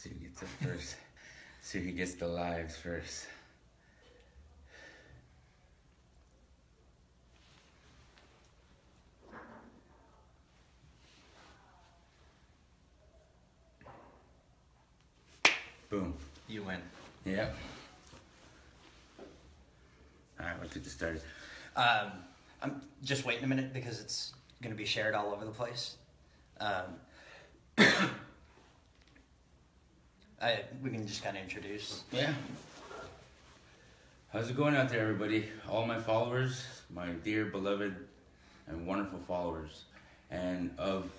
See who gets up first. See who gets the lives first. Boom. You win. Yep. Alright, let's get this started. I'm just waiting a minute because it's going to be shared all over the place. We can just kind of introduce. Yeah. How's it going out there, everybody? All my followers, my dear, beloved, and wonderful followers, and of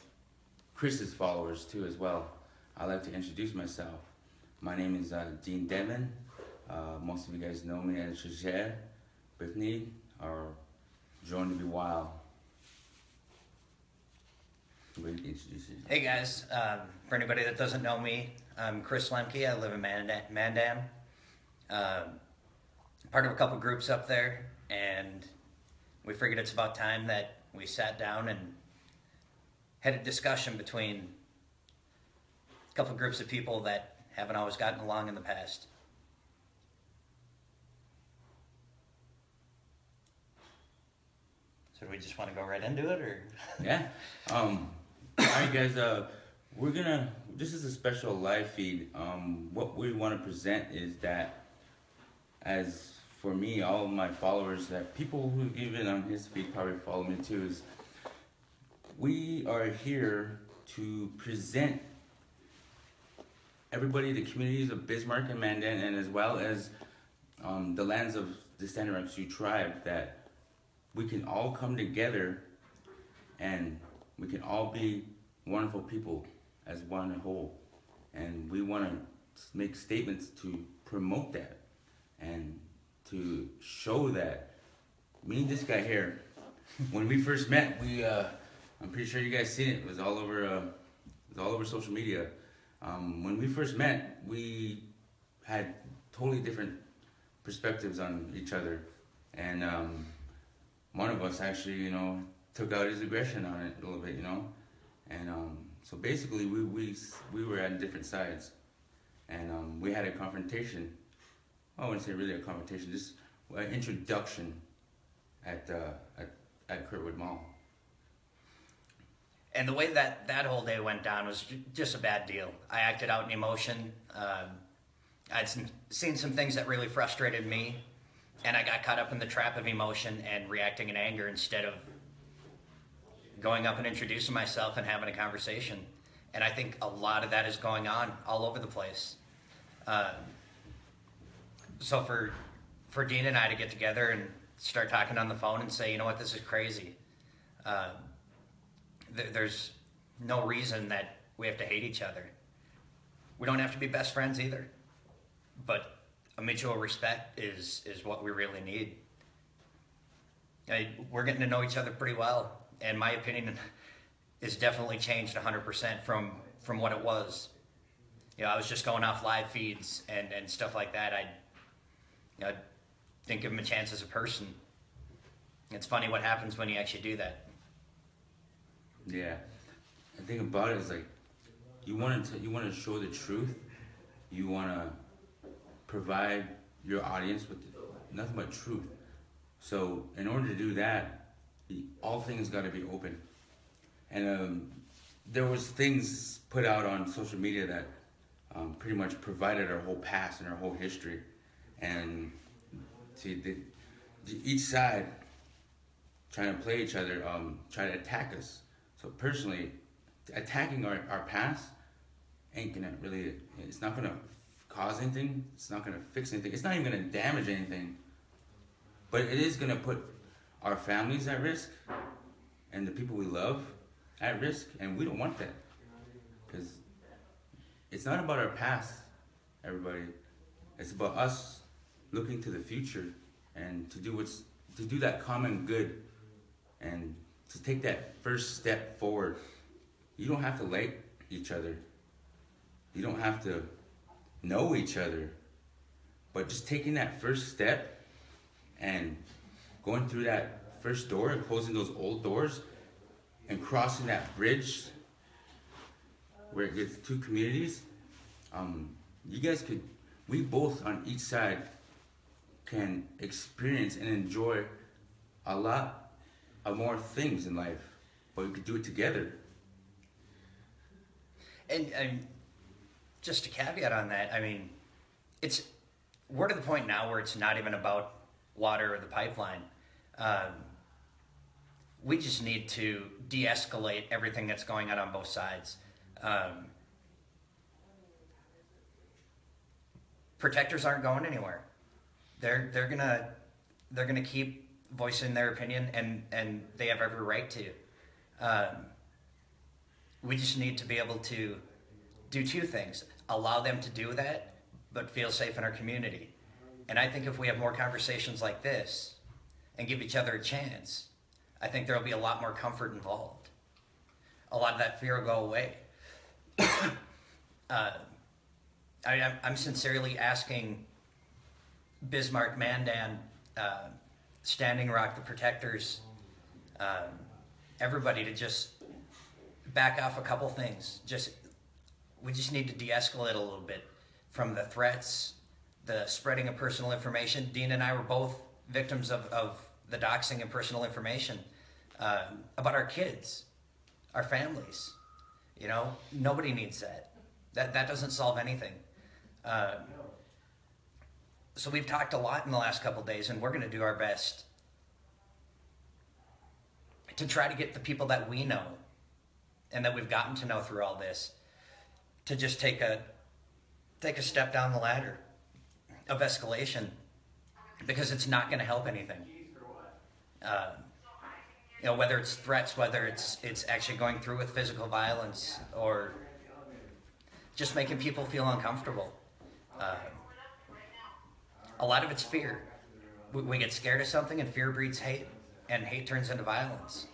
Chris's followers too as well. I'd like to introduce myself. My name is Dean Devin. Most of you guys know me as Shiyé Bidzííl, or Join to be Wild. Hey guys, for anybody that doesn't know me, I'm Chris Lemke. I live in Mandan. Part of a couple groups up there, and we figured it's about time that we sat down and had a discussion between a couple groups of people that haven't always gotten along in the past. So do we just want to go right into it, or? Yeah. Alright guys, this is a special live feed. What we want to present is that, as for me, all of my followers, that people who even on his feed probably follow me too, is we are here to present everybody, the communities of Bismarck and Mandan, and as well as the lands of the Standard Sioux tribe, that we can all come together and we can all be wonderful people as one whole. And we want to make statements to promote that and to show that. Me and this guy here, when we first met, I'm pretty sure you guys seen it. It was all over social media. When we first met, we had totally different perspectives on each other, and one of us actually, took out his aggression on it a little bit, and so basically we were at different sides, and we had a confrontation. I wouldn't say really a confrontation, just an introduction at Kurtwood Mall. And the way that whole day went down was just a bad deal. I acted out in emotion. I'd seen some things that really frustrated me, and I got caught up in the trap of emotion and reacting in anger instead of going up and introducing myself and having a conversation. And I think a lot of that is going on all over the place. So for Dean and I to get together and start talking on the phone and say, you know what, this is crazy. There's no reason that we have to hate each other. We don't have to be best friends either. But a mutual respect is what we really need. We're getting to know each other pretty well, and my opinion is definitely changed 100% from what it was. I was just going off live feeds and stuff like that. I didn't give him a chance as a person. It's funny what happens when you actually do that. Yeah, the thing about it is, like, you want to show the truth. You want to provide your audience with nothing but truth. So in order to do that, all things got to be open. And there was things put out on social media that pretty much provided our whole past and our whole history. And each side trying to play each other, try to attack us. So personally, attacking our past ain't gonna really, it's not gonna cause anything, it's not gonna fix anything, it's not even gonna damage anything, but it is gonna put our families at risk and the people we love at risk, and we don't want that, because it's not about our past, everybody. It's about us looking to the future and to do that common good and to take that first step forward. You don't have to like each other. You don't have to know each other. But just taking that first step and going through that first door and closing those old doors and crossing that bridge where it gets two communities, You guys could, we both on each side can experience and enjoy a lot of more things in life, but we could do it together. And just a caveat on that, I mean, we're to the point now where it's not even about water or the pipeline. We just need to de-escalate everything that's going on both sides. Protectors aren't going anywhere. They're gonna keep voicing their opinion, and they have every right to. We just need to be able to do two things: allow them to do that, but feel safe in our community. And I think if we have more conversations like this and give each other a chance, I think there'll be a lot more comfort involved. A lot of that fear will go away. I'm sincerely asking Bismarck, Mandan, Standing Rock, the protectors, everybody to just back off a couple things. We just need to de-escalate a little bit from the threats, the spreading of personal information. Dean and I were both victims of the doxing of personal information about our kids, our families. You know, nobody needs that. That doesn't solve anything. So we've talked a lot in the last couple of days, and we're going to do our best to try to get the people that we know and that we've gotten to know through all this to just take a step down the ladder of escalation, because it's not going to help anything. You know, whether it's threats, whether it's actually going through with physical violence, or just making people feel uncomfortable. A lot of it's fear. We get scared of something, and fear breeds hate, and hate turns into violence.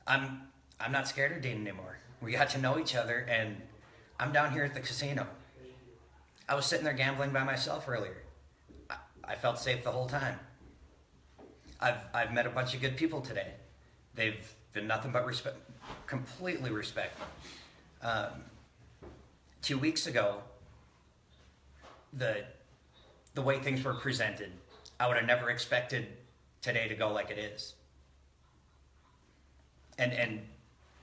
I'm not scared of Dean anymore. We got to know each other, and I'm down here at the casino. I was sitting there gambling by myself earlier. I felt safe the whole time. I've met a bunch of good people today. They've been nothing but completely respectful. 2 weeks ago, the way things were presented, I would have never expected today to go like it is. And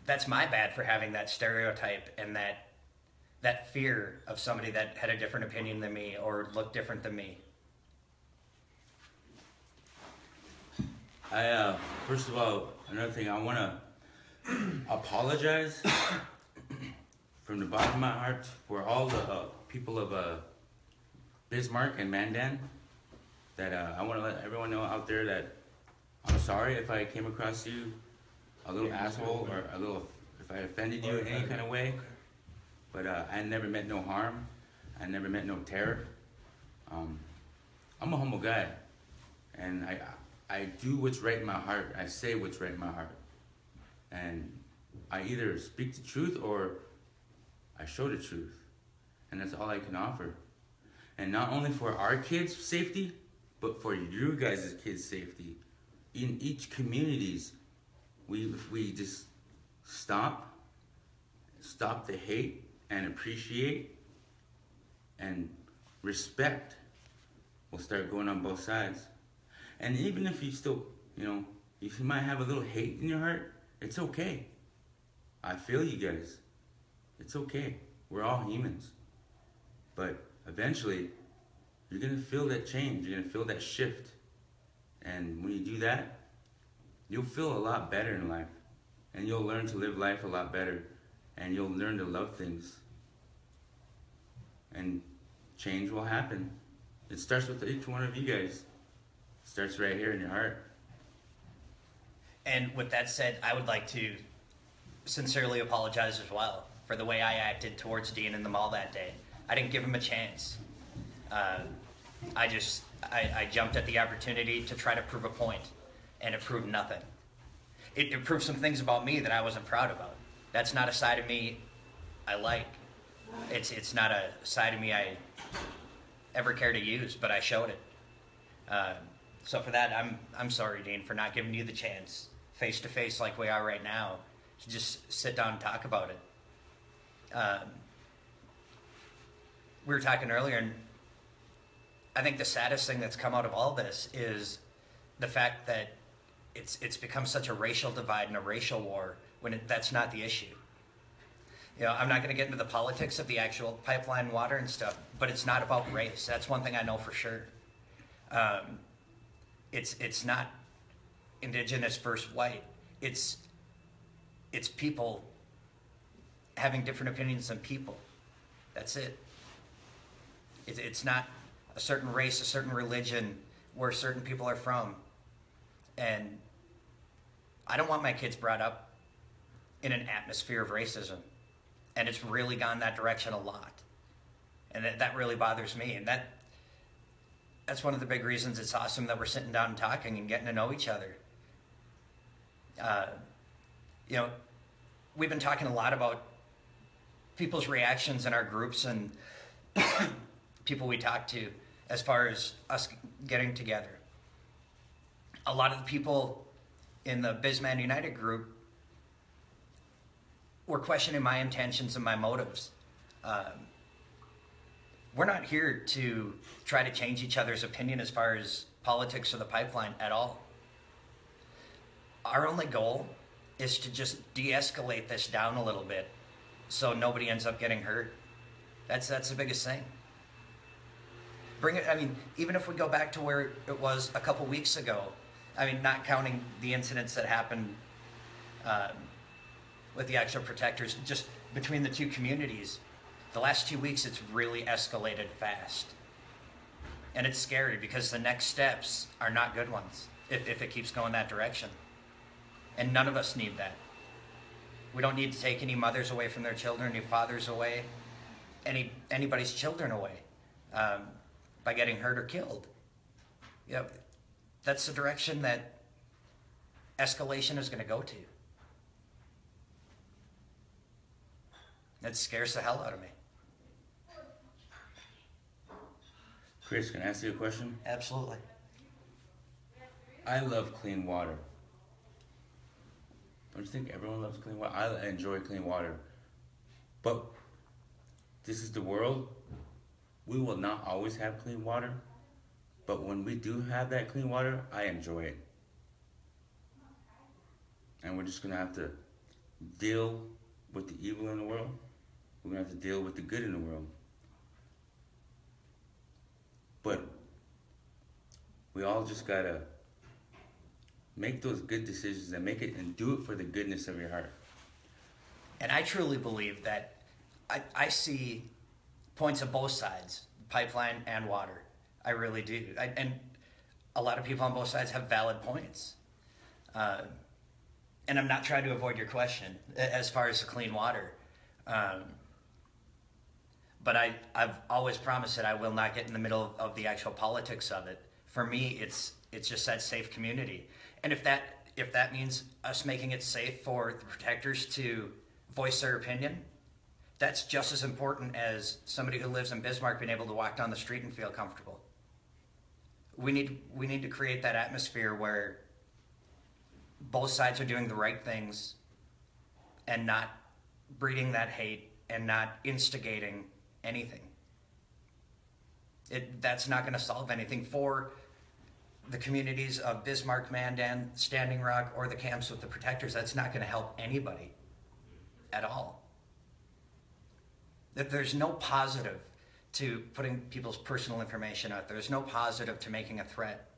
that's my bad for having that stereotype and that fear of somebody that had a different opinion than me or looked different than me. First of all, another thing, I want to apologize from the bottom of my heart for all the people of Bismarck and Mandan. That I want to let everyone know out there that I'm sorry if I came across you a little asshole, or if I offended you in any kind of way. But I never meant no harm. I never meant no terror. I'm a humble guy, and I do what's right in my heart. I say what's right in my heart, and I either speak the truth or I show the truth, and that's all I can offer. And not only for our kids' safety, but for you guys' kids' safety. In each communities, if we just stop the hate and appreciate and respect, will start going on both sides. And even if you still, if you might have a little hate in your heart, it's okay. I feel you guys. It's okay. We're all humans. But eventually, you're going to feel that change. You're going to feel that shift. And when you do that, you'll feel a lot better in life. And you'll learn to live life a lot better. And you'll learn to love things. And change will happen. It starts with each one of you guys. It starts right here in your heart. And with that said, I would like to sincerely apologize as well for the way I acted towards Dean in the mall that day. I didn't give him a chance. I jumped at the opportunity to try to prove a point, and it proved nothing. It proved some things about me that I wasn't proud about. That's not a side of me I like. It's not a side of me I ever care to use, but I showed it. So for that, I'm sorry, Dean, for not giving you the chance, face to face like we are right now, to just sit down and talk about it. Um, we were talking earlier, and I think the saddest thing that's come out of all this is the fact that it's become such a racial divide and a racial war when that's not the issue. You know, I'm not going to get into the politics of the actual pipeline water and stuff, but it's not about race. That's one thing I know for sure. It's not indigenous versus white. It's people having different opinions than people. That's it. It's not a certain race, a certain religion, where certain people are from. And I don't want my kids brought up in an atmosphere of racism. And it's really gone that direction a lot. And that really bothers me. And that's one of the big reasons it's awesome that we're sitting down and talking and getting to know each other. You know, we've been talking a lot about people's reactions in our groups and people we talk to as far as us getting together. A lot of the people in the Bizman United group were questioning my intentions and my motives. We're not here to try to change each other's opinion as far as politics or the pipeline at all. Our only goal is to just de-escalate this down a little bit so nobody ends up getting hurt. That's the biggest thing. Bring it, I mean, even if we go back to where it was a couple weeks ago, I mean, not counting the incidents that happened with the actual protectors, just between the two communities, the last 2 weeks it's really escalated fast. And it's scary because the next steps are not good ones if it keeps going that direction. And none of us need that. We don't need to take any mothers away from their children, any fathers away, anybody's children away by getting hurt or killed. You know, that's the direction that escalation is going to go to. That scares the hell out of me. Chris, can I ask you a question? Absolutely. I love clean water. Don't you think everyone loves clean water? I enjoy clean water. But this is the world. We will not always have clean water. But when we do have that clean water, I enjoy it. And we're just going to have to deal with the evil in the world. We're going to have to deal with the good in the world. But we all just got to make those good decisions and make it and do it for the goodness of your heart. And I truly believe that I see points of both sides, pipeline and water. I really do. And a lot of people on both sides have valid points. And I'm not trying to avoid your question as far as the clean water. But I've always promised that I will not get in the middle of the actual politics of it. For me, it's just that safe community. And if that means us making it safe for the protectors to voice their opinion, that's just as important as somebody who lives in Bismarck being able to walk down the street and feel comfortable. We need to create that atmosphere where both sides are doing the right things and not breeding that hate and not instigating anything. That's not going to solve anything for the communities of Bismarck, Mandan, Standing Rock, or the camps with the protectors. That's not going to help anybody at all. There's no positive to putting people's personal information out there. There's no positive to making a threat.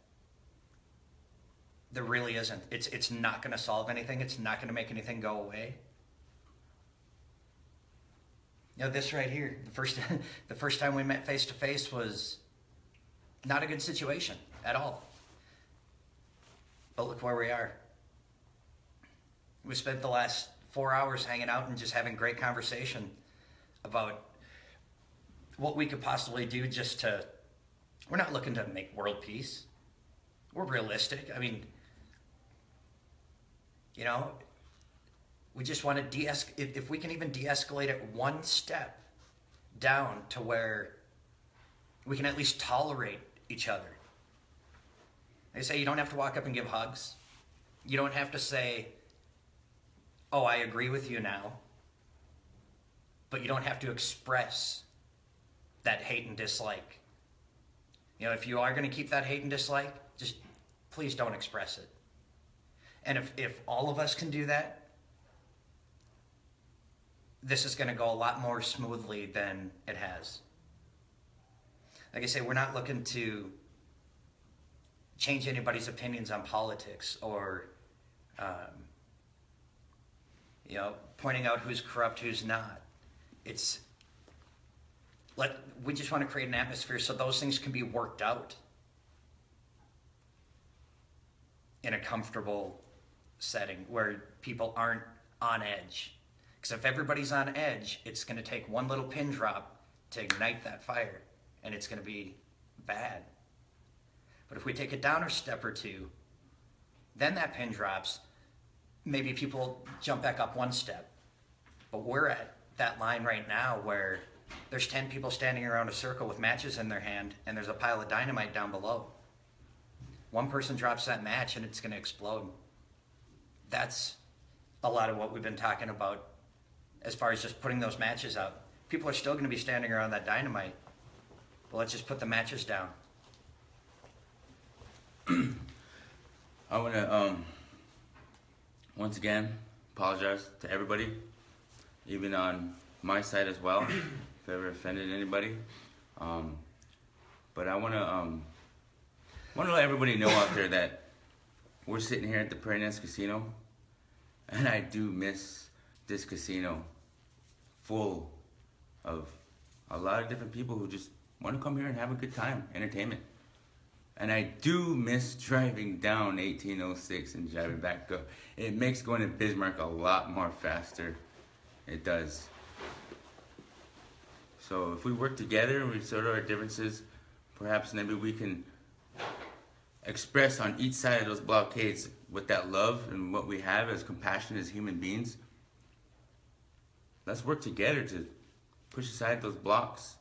There really isn't. It's not going to solve anything. It's not going to make anything go away. You know, this right here, the first time we met face to face was not a good situation at all. But look where we are. We spent the last 4 hours hanging out and just having great conversation about what we could possibly do we're not looking to make world peace. We're realistic. I mean, you know, we just want to if we can even de-escalate it one step down to where we can at least tolerate each other. They say you don't have to walk up and give hugs. You don't have to say, oh, I agree with you now. but you don't have to express that hate and dislike. You know, if you are going to keep that hate and dislike, just please don't express it. And if all of us can do that, this is going to go a lot more smoothly than it has. Like I say, we're not looking to change anybody's opinions on politics or, pointing out who's corrupt, who's not. We just want to create an atmosphere so those things can be worked out in a comfortable setting where people aren't on edge. Because if everybody's on edge, it's going to take one little pin drop to ignite that fire, and it's going to be bad. But if we take it down a step or two, then that pin drops, maybe people jump back up one step. But we're at that line right now where there's 10 people standing around a circle with matches in their hand, and there's a pile of dynamite down below. One person drops that match, and it's going to explode. That's a lot of what we've been talking about as far as just putting those matches out. People are still going to be standing around that dynamite, but let's just put the matches down. I want to once again apologize to everybody, even on my side as well, if I ever offended anybody. But I want to let everybody know out there that we're sitting here at the Prairie Nest Casino, and I do miss this casino full of a lot of different people who just want to come here and have a good time, entertainment. And I do miss driving down 1806 and driving back up. It makes going to Bismarck a lot more faster. It does. So if we work together and we sort out our differences, perhaps maybe we can express on each side of those blockades with that love and what we have as compassion as human beings. Let's work together to push aside those blocks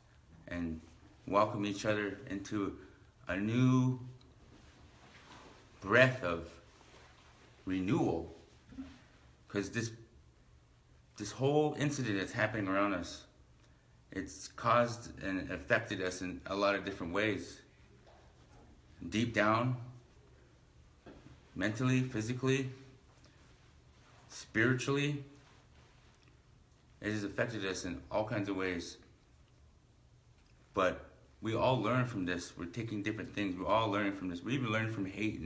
and welcome each other into a new breath of renewal. Because this whole incident that's happening around us, it's caused and affected us in a lot of different ways. Deep down, mentally, physically, spiritually, it has affected us in all kinds of ways. But we all learn from this. We're taking different things. We're all learning from this. We even learn from hate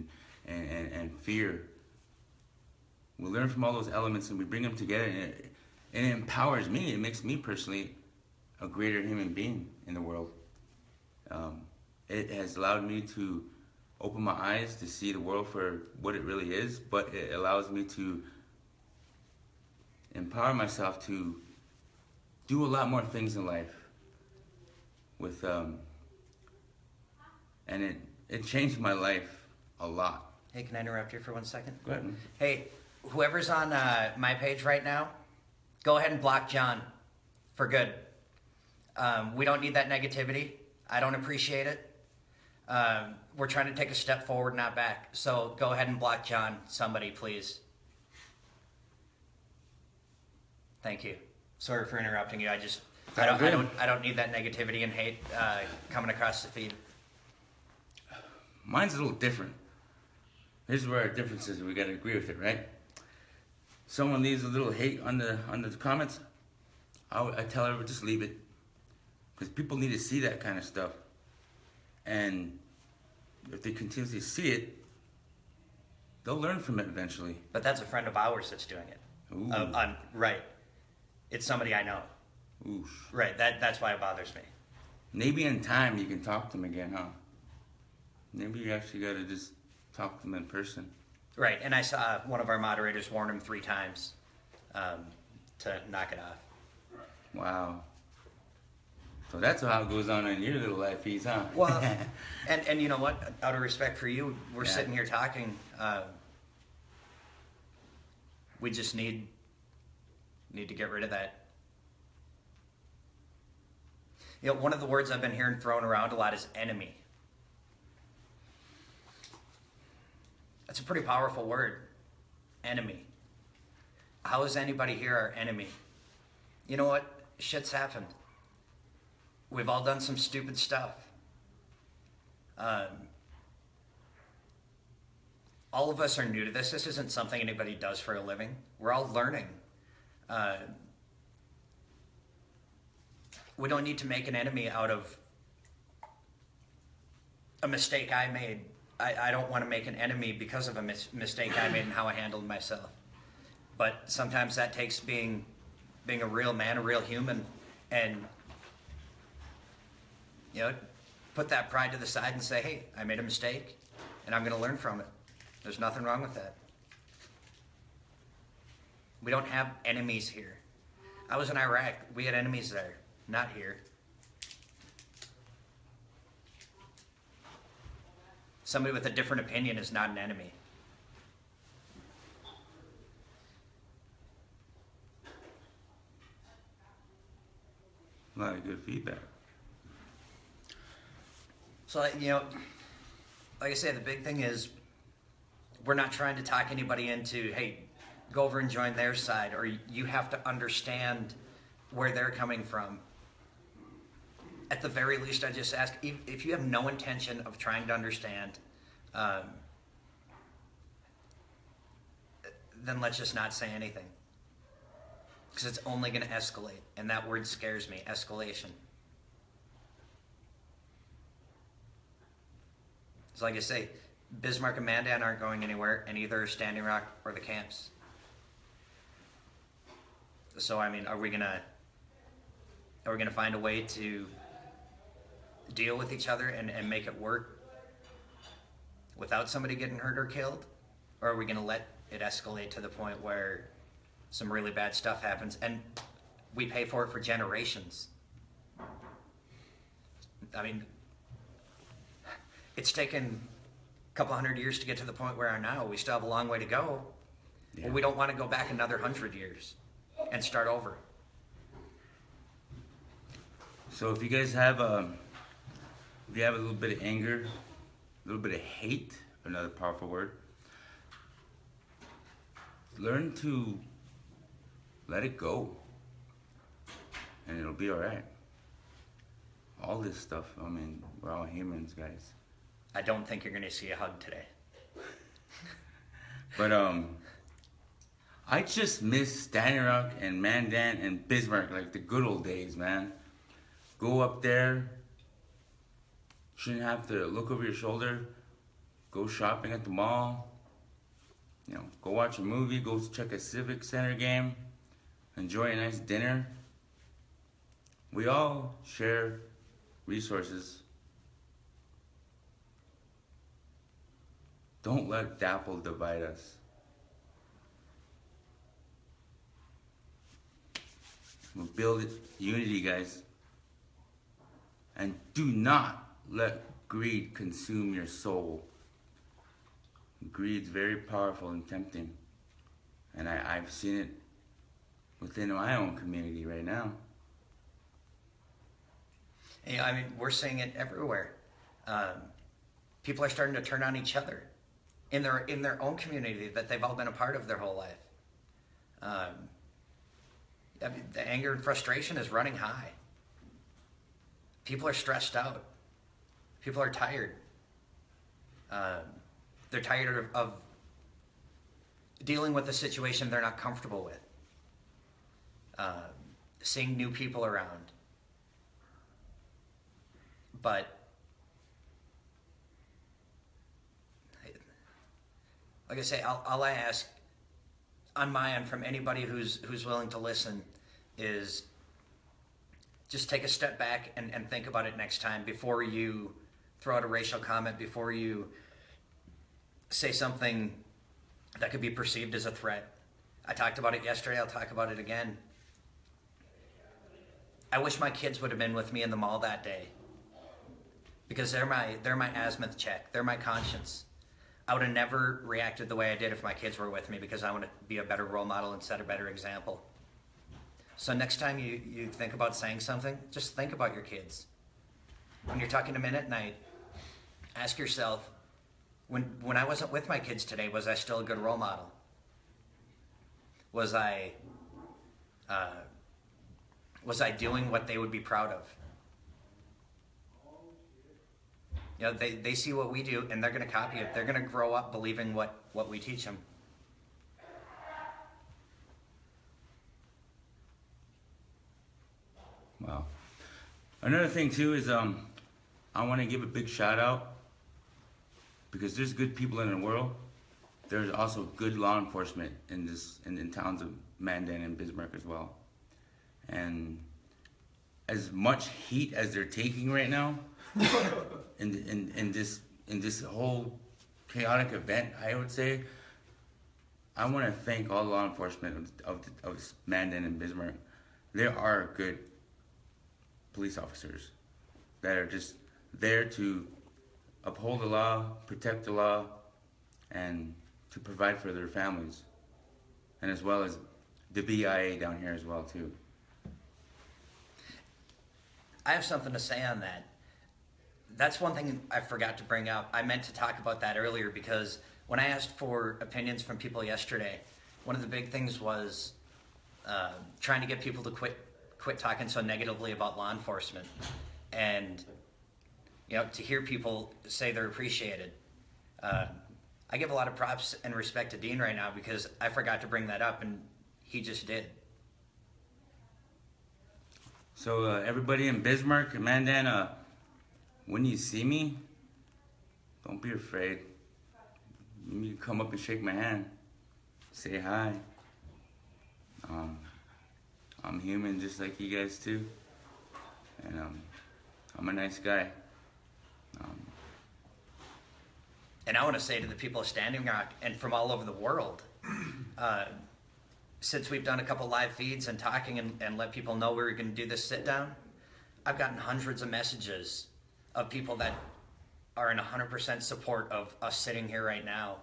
and fear. We learn from all those elements and we bring them together, and it empowers me. It makes me personally a greater human being in the world. It has allowed me to open my eyes to see the world for what it really is, but it allows me to empower myself to do a lot more things in life. With and it changed my life a lot. Hey, can I interrupt you for 1 second? Go ahead. Hey, whoever's on my page right now, go ahead and block John for good. We don't need that negativity. I don't appreciate it. We're trying to take a step forward, not back. So go ahead and block John, somebody, please. Thank you. Sorry for interrupting you. I don't need that negativity and hate coming across the feed. Mine's a little different. Here's where our difference is. We gotta agree with it, right? Someone leaves a little hate on the comments. I tell everyone just leave it, because people need to see that kind of stuff. And if they continuously see it, they'll learn from it eventually. But that's a friend of ours that's doing it. Ooh. Right. It's somebody I know. Oosh. Right. That's why it bothers me. Maybe in time you can talk to them again, huh? Maybe you actually gotta just talk to them in person. Right. And I saw one of our moderators warn him 3 times to knock it off. Wow. So that's how it goes on in your little life piece, huh? Well, and you know what? Out of respect for you, we're sitting here talking. We just need to get rid of that. You know, one of the words I've been hearing thrown around a lot is enemy. That's a pretty powerful word, enemy. How is anybody here our enemy? You know what? shit's happened. We've all done some stupid stuff. All of us are new to this. This isn't something anybody does for a living. We're all learning. We don't need to make an enemy out of a mistake I made. I don't want to make an enemy because of a mistake I made and how I handled myself. But sometimes that takes being a real man, a real human, and put that pride to the side and say, hey, I made a mistake, and I'm going to learn from it. There's nothing wrong with that. We don't have enemies here. I was in Iraq. We had enemies there, not here. Somebody with a different opinion is not an enemy. A lot of good feedback. So, like I say, the big thing is we're not trying to talk anybody into, hey, go over and join their side, or you have to understand where they're coming from. At the very least, I just ask, if you have no intention of trying to understand, then let's just not say anything. Because it's only going to escalate, and that word scares me, escalation. So like I say, Bismarck and Mandan aren't going anywhere, and either Standing Rock or the camps. So I mean, are we gonna find a way to deal with each other and make it work without somebody getting hurt or killed? Or are we gonna let it escalate to the point where some really bad stuff happens and we pay for it for generations? I mean, it's taken a couple hundred years to get to the point where we are now. We still have a long way to go. Yeah. Well, we don't want to go back another 100 years and start over. So if you guys have a little bit of anger, a little bit of hate, another powerful word, learn to let it go, and it'll be all right. All this stuff, I mean, we're all humans, guys. I don't think you're going to see a hug today. But I just miss Standing Rock and Mandan and Bismarck, like the good old days, man. Go up there, shouldn't have to look over your shoulder, go shopping at the mall, go watch a movie, go check a Civic Center game, enjoy a nice dinner. We all share resources. Don't let DAPL divide us. We'll build unity, guys. And do not let greed consume your soul. Greed's very powerful and tempting. And I've seen it within my own community right now. I mean, we're seeing it everywhere. People are starting to turn on each other in their own community that they've all been a part of their whole life. I mean, the anger and frustration is running high. People are stressed out. People are tired. They're tired of dealing with a situation they're not comfortable with. Seeing new people around. But like I say, all I ask on my end from anybody who's willing to listen is just take a step back and think about it next time before you throw out a racial comment, before you say something that could be perceived as a threat. I talked about it yesterday, I'll talk about it again. I wish my kids would have been with me in the mall that day, because they're my azimuth check, they're my conscience. I would have never reacted the way I did if my kids were with me, because I want to be a better role model and set a better example. So next time you think about saying something, just think about your kids. When you're tucking them in at night, ask yourself, when I wasn't with my kids today, was I still a good role model? Was I Was I doing what they would be proud of? You know, they see what we do and they're going to copy it. They're going to grow up believing what we teach them. Wow. Another thing too is I want to give a big shout out, because there's good people in the world. There's also good law enforcement in towns of Mandan and Bismarck as well. And as much heat as they're taking right now in this whole chaotic event, I would say, I want to thank all law enforcement of Mandan and Bismarck. There are good police officers that are just there to uphold the law, protect the law, and to provide for their families, and as well as the BIA down here as well too. I have something to say on that. That's one thing I forgot to bring up. I meant to talk about that earlier, because when I asked for opinions from people yesterday, one of the big things was trying to get people to quit talking so negatively about law enforcement, and to hear people say they're appreciated. I give a lot of props and respect to Dean right now, because I forgot to bring that up and he just did. So everybody in Bismarck and Mandan, when you see me, don't be afraid. You come up and shake my hand, say hi. I'm human just like you guys too, and I'm a nice guy. And I want to say to the people of Standing Rock and from all over the world, since we've done a couple live feeds and talking and let people know we were going to do this sit down, I've gotten hundreds of messages of people that are in 100% support of us sitting here right now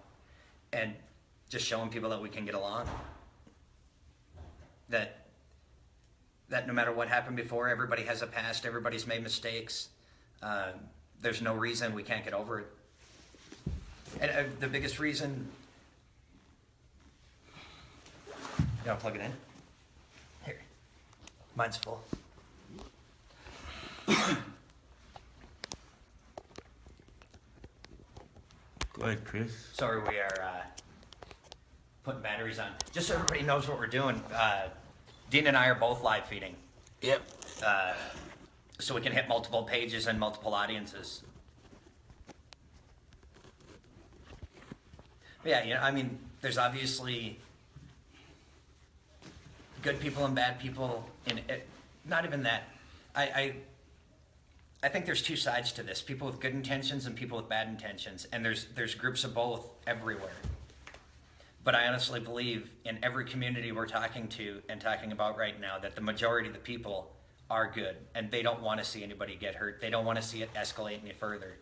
and just showing people that we can get along. That no matter what happened before, everybody has a past, everybody's made mistakes. There's no reason we can't get over it. And the biggest reason... You want to plug it in? Here. Mine's full. Go ahead, Chris. Sorry, we are putting batteries on. Just so everybody knows what we're doing, Dean and I are both live feeding. Yep. So we can hit multiple pages and multiple audiences. But yeah, I mean, there's obviously good people and bad people in it. Not even that. I think there's two sides to this: people with good intentions and people with bad intentions, and there's groups of both everywhere. But I honestly believe in every community we're talking to and talking about right now that the majority of the people are good, and they don't want to see anybody get hurt. They don't want to see it escalate any further.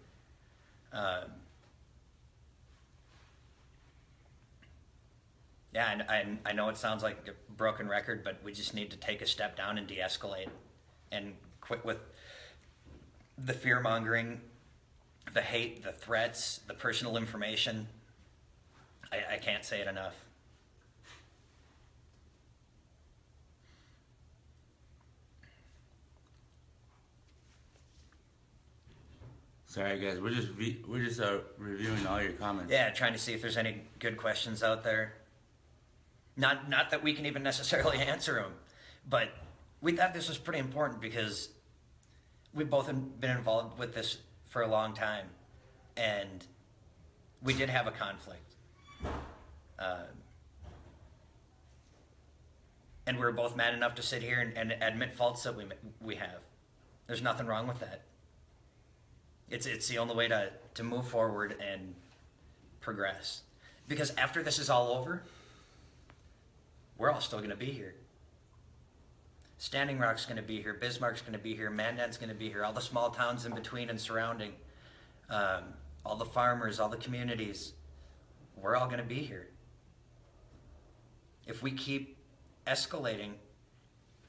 Yeah, and I know it sounds like a broken record, but we just need to take a step down and de-escalate and quit with the fear-mongering, the hate, the threats, the personal information. I can't say it enough. Sorry guys, we're just reviewing all your comments. Yeah, trying to see if there's any good questions out there. Not that we can even necessarily answer them, but we thought this was pretty important because we've both been involved with this for a long time, and we did have a conflict. And we're both mad enough to sit here and admit faults that we have. There's nothing wrong with that. It's the only way to move forward and progress. Because after this is all over, we're all still going to be here. Standing Rock's going to be here. Bismarck's going to be here. Mandan's going to be here. All the small towns in between and surrounding. All the farmers, all the communities. We're all going to be here. If we keep escalating,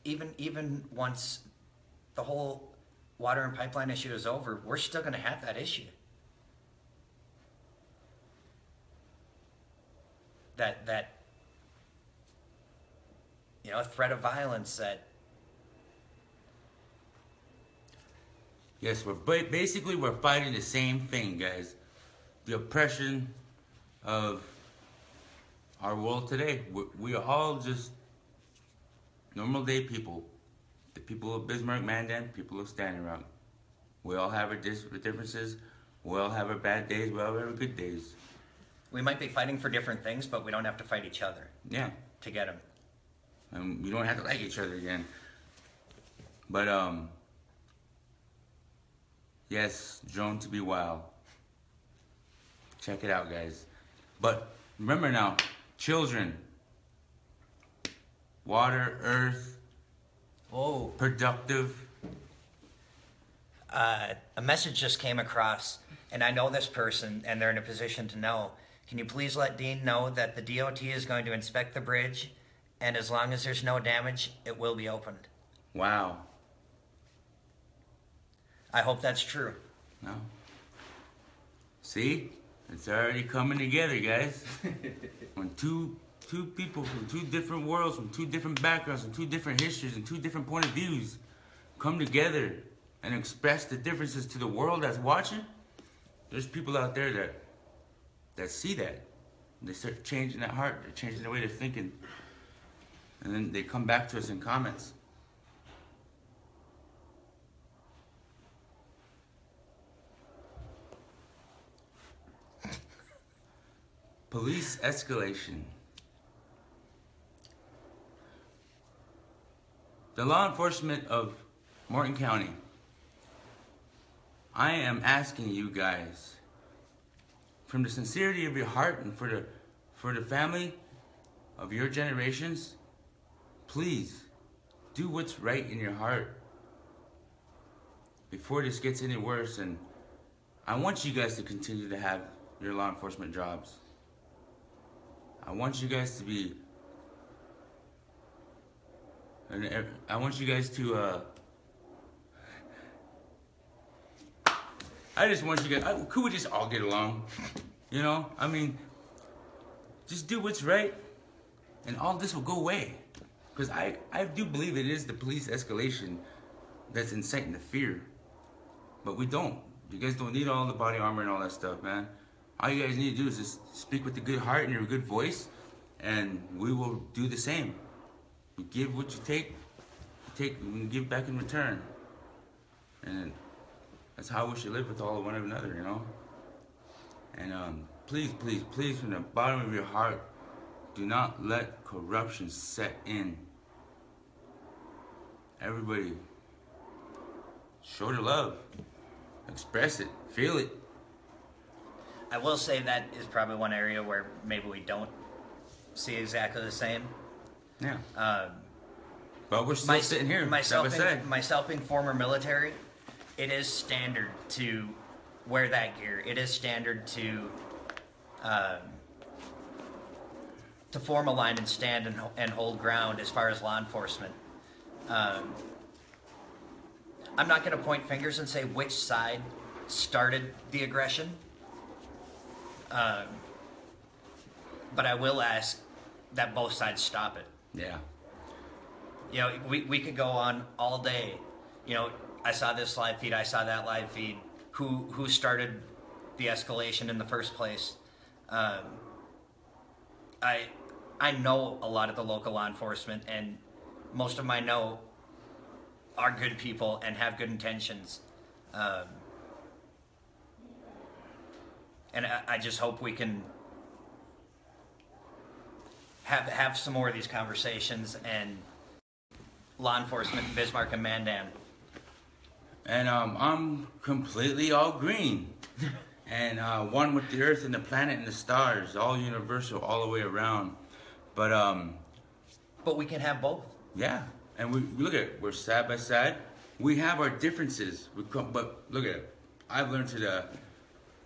even once the whole water and pipeline issue is over, we're still going to have that issue. That threat of violence, that Yes, basically we're fighting the same thing, guys. The oppression of our world today. We are all just normal day people. The people of Bismarck, Mandan, people of Standing Rock. We all have our differences. We all have our bad days. We all have our good days. We might be fighting for different things, but we don't have to fight each other. Yeah. To get them. And we don't have to like each other again. But, yes, Drone to be wild. Check it out, guys. But remember now, children, water, earth, productive. A message just came across, and I know this person, and they're in a position to know. Can you please let Dean know that the DOT is going to inspect the bridge, and as long as there's no damage, it will be opened. Wow. I hope that's true. No. See? It's already coming together, guys. When two people from two different worlds, from two different backgrounds, from two different histories, and two different point of views come together and express the differences to the world that's watching, there's people out there that see that. They start changing that heart, they're changing the way they're thinking. And then they come back to us in comments. Police escalation. The law enforcement of Morton County, I am asking you guys, from the sincerity of your heart and for the family of your generations, please do what's right in your heart before this gets any worse. And I want you guys to continue to have your law enforcement jobs. I want you guys to be, and I want you guys to, I just want you guys, could we just all get along? You know, I mean, just do what's right and all this will go away. Because I do believe it is the police escalation that's inciting the fear. But we don't. You guys don't need all the body armor and all that stuff, man. All you guys need to do is just speak with a good heart and your good voice, and we will do the same. You give what you take and give back in return. And that's how we should live with all of one another, you know? And please, please, please, from the bottom of your heart, do not let corruption set in. Everybody, show the love. Express it. Feel it. I will say that is probably one area where maybe we don't see exactly the same. Yeah. But we're still sitting here. Myself being former military, it is standard to wear that gear. It is standard to form a line and stand and hold ground as far as law enforcement. I'm not going to point fingers and say which side started the aggression. But I will ask that both sides stop it. Yeah. You know, we could go on all day. You know, I saw this live feed, I saw that live feed. Who started the escalation in the first place? I know a lot of the local law enforcement, and most of them I know are good people and have good intentions. And I just hope we can have some more of these conversations, and law enforcement in Bismarck and Mandan. And I'm completely all green. And one with the earth and the planet and the stars, all universal, all the way around. But we can have both. Yeah. And we look at it, we're side by side. We have our differences, but look at it. I've learned to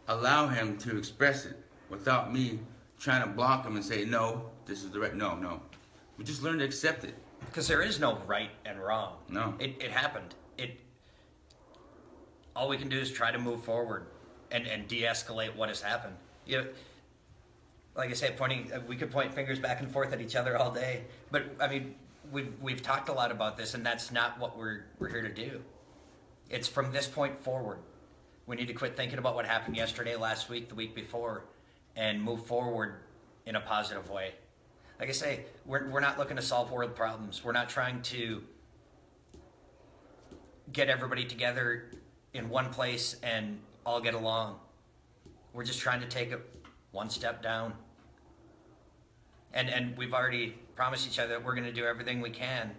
allow him to express it without me trying to block him and say, no, this is the right, no. We just learn to accept it. Because there is no right and wrong. No. It happened. All we can do is try to move forward and de-escalate what has happened. You know, like I said, we could point fingers back and forth at each other all day. But, I mean, we've talked a lot about this, and that's not what we're here to do. It's from this point forward. We need to quit thinking about what happened yesterday, last week, the week before, and move forward in a positive way. Like I say, we're not looking to solve world problems. We're not trying to get everybody together in one place and all get along. We're just trying to take it one step down. And we've already promised each other that we're going to do everything we can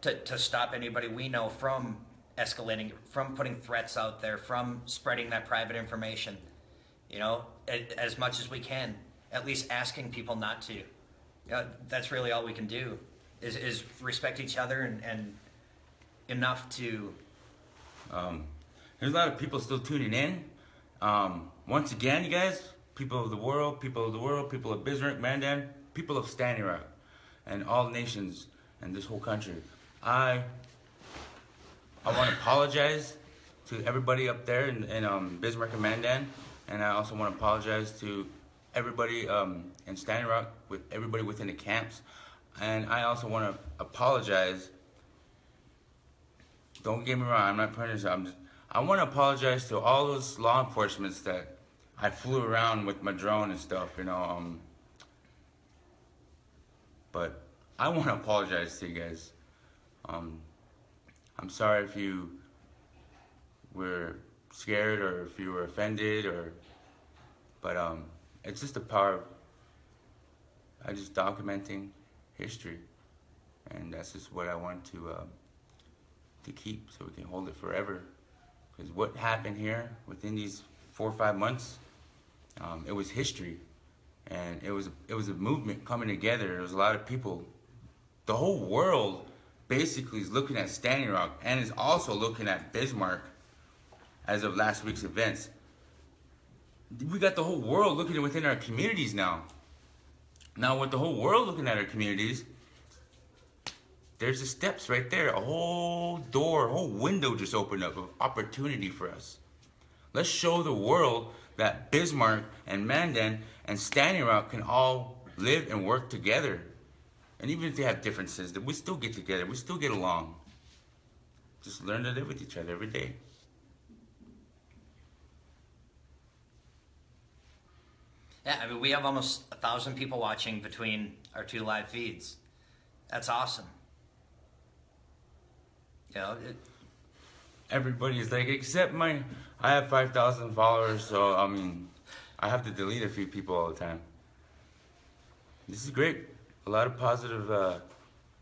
to stop anybody we know from escalating, from putting threats out there, from spreading that private information. You know, as much as we can, at least asking people not to. You know, that's really all we can do is respect each other and enough to. There's a lot of people still tuning in. Once again, you guys, people of the world, people of Bismarck, Mandan, people of Standing Rock, and all nations and this whole country. I want to apologize to everybody up there in Bismarck and Mandan, and I also want to apologize to everybody in Standing Rock, with everybody within the camps, and I also want to apologize. Don't get me wrong, I'm not punishing. I want to apologize to all those law enforcements that I flew around with my drone and stuff, you know. But I want to apologize to you guys. I'm sorry if you were scared or if you were offended, but it's just the power of just documenting history, and that's just what I want to keep, so we can hold it forever. Because what happened here within these 4 or 5 months, it was history, and it was a movement coming together. There was a lot of people. The whole world basically is looking at Standing Rock and is also looking at Bismarck as of last week's events. We got the whole world looking at within our communities now. Now with the whole world looking at our communities, there's the steps right there. A whole door, a whole window just opened up of opportunity for us. Let's show the world that Bismarck and Mandan and Standing Rock can all live and work together. And even if they have differences, that we still get together, we still get along. Just learn to live with each other every day. Yeah, I mean, we have almost 1,000 people watching between our 2 live feeds. That's awesome. You know, everybody's like, except I have 5,000 followers, so I mean, I have to delete a few people all the time. This is great. A lot of positive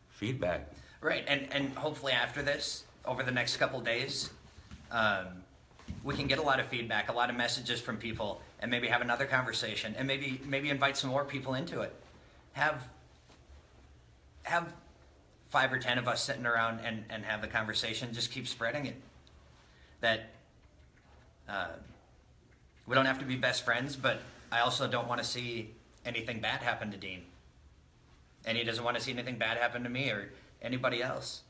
feedback. Right, and hopefully after this, over the next couple days, we can get a lot of feedback, a lot of messages from people, and maybe have another conversation, and maybe invite some more people into it. Have 5 or 10 of us sitting around and have the conversation. Just keep spreading it. That we don't have to be best friends, but I also don't want to see anything bad happen to Dean. And he doesn't want to see anything bad happen to me or anybody else.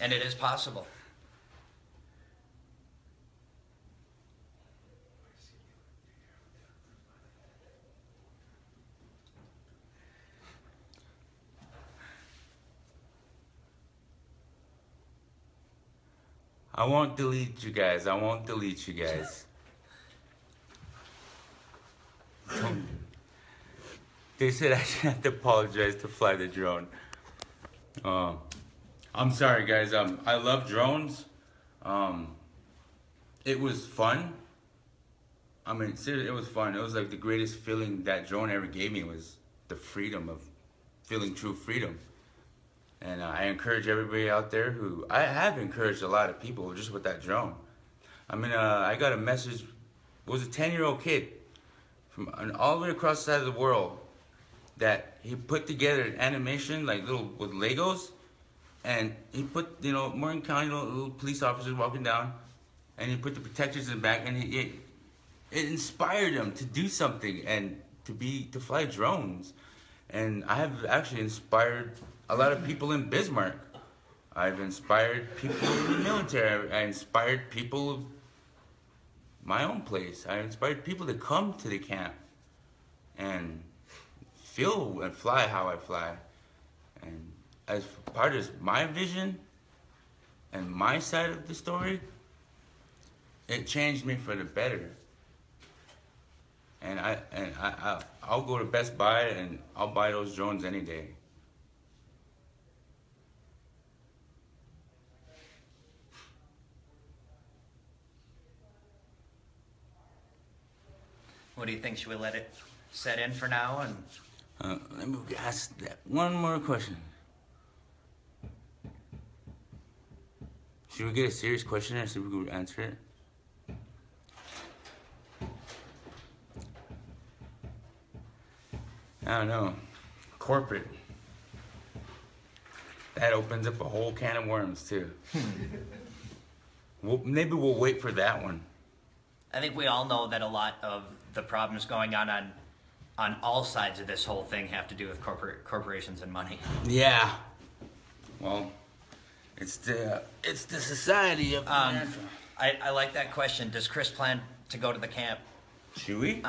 And it is possible. I won't delete you guys. I won't delete you guys. They said I should have to apologize to fly the drone. I'm sorry, guys. I love drones. It was fun. I mean, seriously, it was fun. It was like the greatest feeling that drone ever gave me was the freedom of feeling true freedom. And I encourage everybody out there I have encouraged a lot of people just with that drone. I mean, I got a message. It was a 10-year-old kid from all the way across the side of the world that he put together an animation like with Legos, and he put, Morgan County little police officers walking down, and he put the protectors in the back, and it inspired him to do something and to fly drones. And I have actually inspired a lot of people in Bismarck. I've inspired people in the military. I inspired people of my own place. I inspired people to come to the camp and feel and fly how I fly. And as part of my vision and my side of the story, it changed me for the better. And I'll go to Best Buy and I'll buy those drones any day. What do you think? Should we let it set in for now? And Let me ask that one more question. Should we get a serious question or see if we can answer it? I don't know. Corporate. That opens up a whole can of worms too. Maybe we'll wait for that one. I think we all know that a lot of the problems going on all sides of this whole thing have to do with corporations and money. Yeah. Well, it's the society of America. I like that question. Does Chris plan to go to the camp? Should we?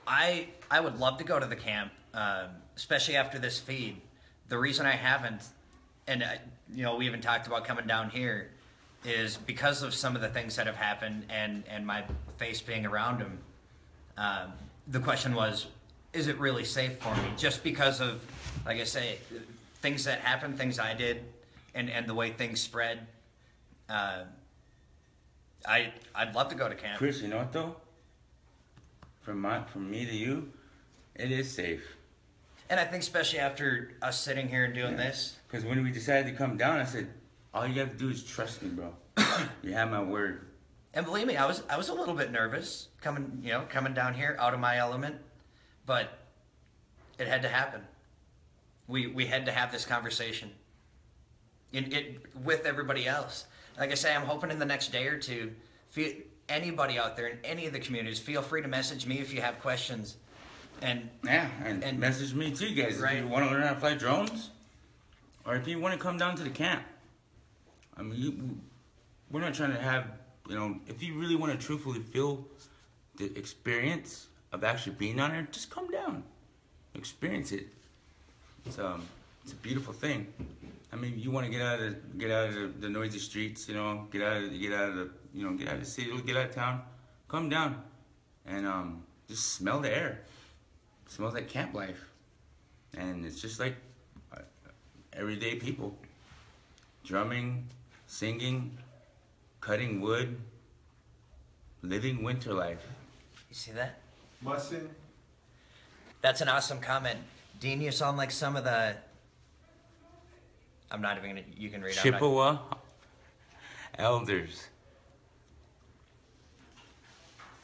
I would love to go to the camp, especially after this feed. The reason I haven't, and we even talked about coming down here, is because of some of the things that have happened and my face being around him. The question was, is it really safe for me? Just because of, like I say, things that happened, things I did, and the way things spread. I'd love to go to camp. Chris, you know what though? From me to you, it is safe. And I think especially after us sitting here and doing this. Because when we decided to come down, I said, all you have to do is trust me, bro. You have my word. And believe me, I was a little bit nervous coming down here out of my element, but it had to happen. We had to have this conversation. With everybody else. Like I say, I'm hoping in the next day or two, anybody out there in any of the communities, feel free to message me if you have questions. And message me too, guys. Right. If you want to learn how to fly drones, or if you want to come down to the camp. I mean, we're not trying to have, if you really want to truthfully feel the experience of actually being on there, just come down, experience it. It's a beautiful thing. I mean, you want to get out of the noisy streets, get out of the city, get out of town, come down, and just smell the air. It smells like camp life, and it's just like everyday people, drumming, singing, cutting wood, living winter life. You see that? Mussing. That's an awesome comment. Dean, you sound like some of the... I'm not even gonna... You can read it. Chippewa elders.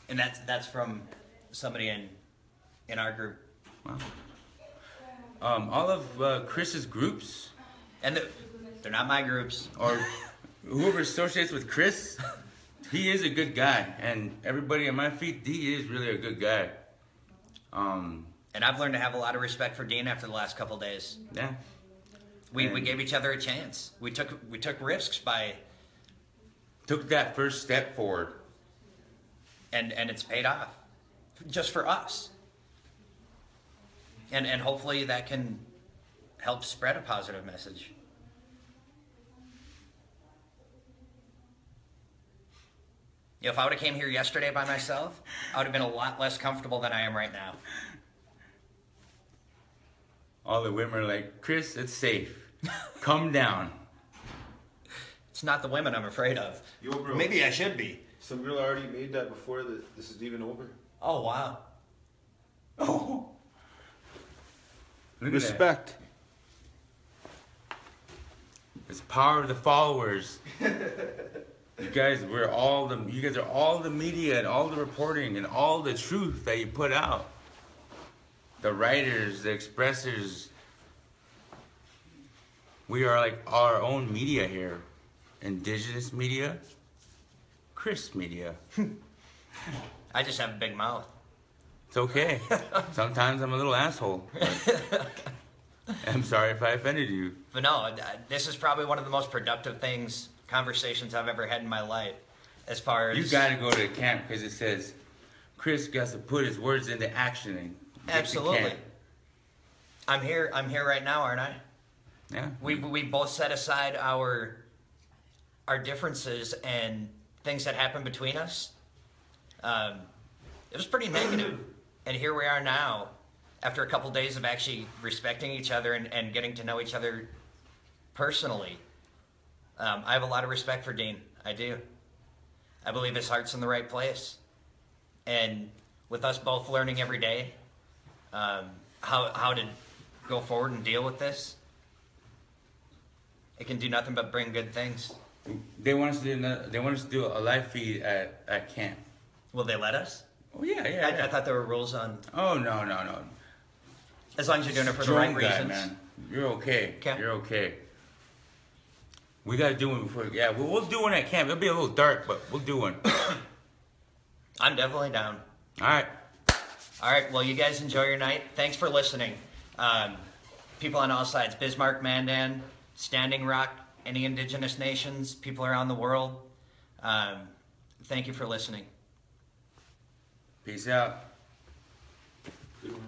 And that's from somebody in our group. Wow. All of Chris's groups, And they're not my groups. or whoever associates with Chris, he is a good guy. And everybody at my feet, he is really a good guy. And I've learned to have a lot of respect for Dean after the last couple days. Yeah. We gave each other a chance. We took risks by... Took that first step forward. And it's paid off. Just for us. And hopefully that can help spread a positive message. If I would have came here yesterday by myself, I would have been a lot less comfortable than I am right now. All the women are like, Chris, it's safe. Come down. It's not the women I'm afraid of. Yo, bro. Maybe I should be. Some girl already made that before this is even over. Oh, wow. Oh. Look at Respect. that. It's power of the followers. You guys are all the media and all the reporting and all the truth that you put out. The writers, the expressors. We are like our own media here. Indigenous media, Chris media. I just have a big mouth. It's okay. Sometimes I'm a little asshole. I'm sorry if I offended you. But no, this is probably one of the most productive conversations I've ever had in my life. As far as... You gotta go to the camp because it says Chris got to put his words into action and get to Absolutely. camp. I'm here right now, aren't I? Yeah. We both set aside our differences and things that happened between us. It was pretty negative, and here we are now, after a couple days of actually respecting each other and getting to know each other personally. I have a lot of respect for Dean. I do. I believe his heart's in the right place, and with us both learning every day how to go forward and deal with this, it can do nothing but bring good things. They want us to do a live feed at camp. Will they let us? Oh yeah. I thought there were rules on. Oh no. As long as you're doing it for the right Strong guy, reasons. man. You're okay. Okay. You're okay. We gotta do one before. Yeah, we'll do one at camp. It'll be a little dark, but we'll do one. I'm definitely down. All right. All right. Well, you guys enjoy your night. Thanks for listening. People on all sides: Bismarck, Mandan, Standing Rock, any indigenous nations, people around the world. Thank you for listening. Peace out. Good one.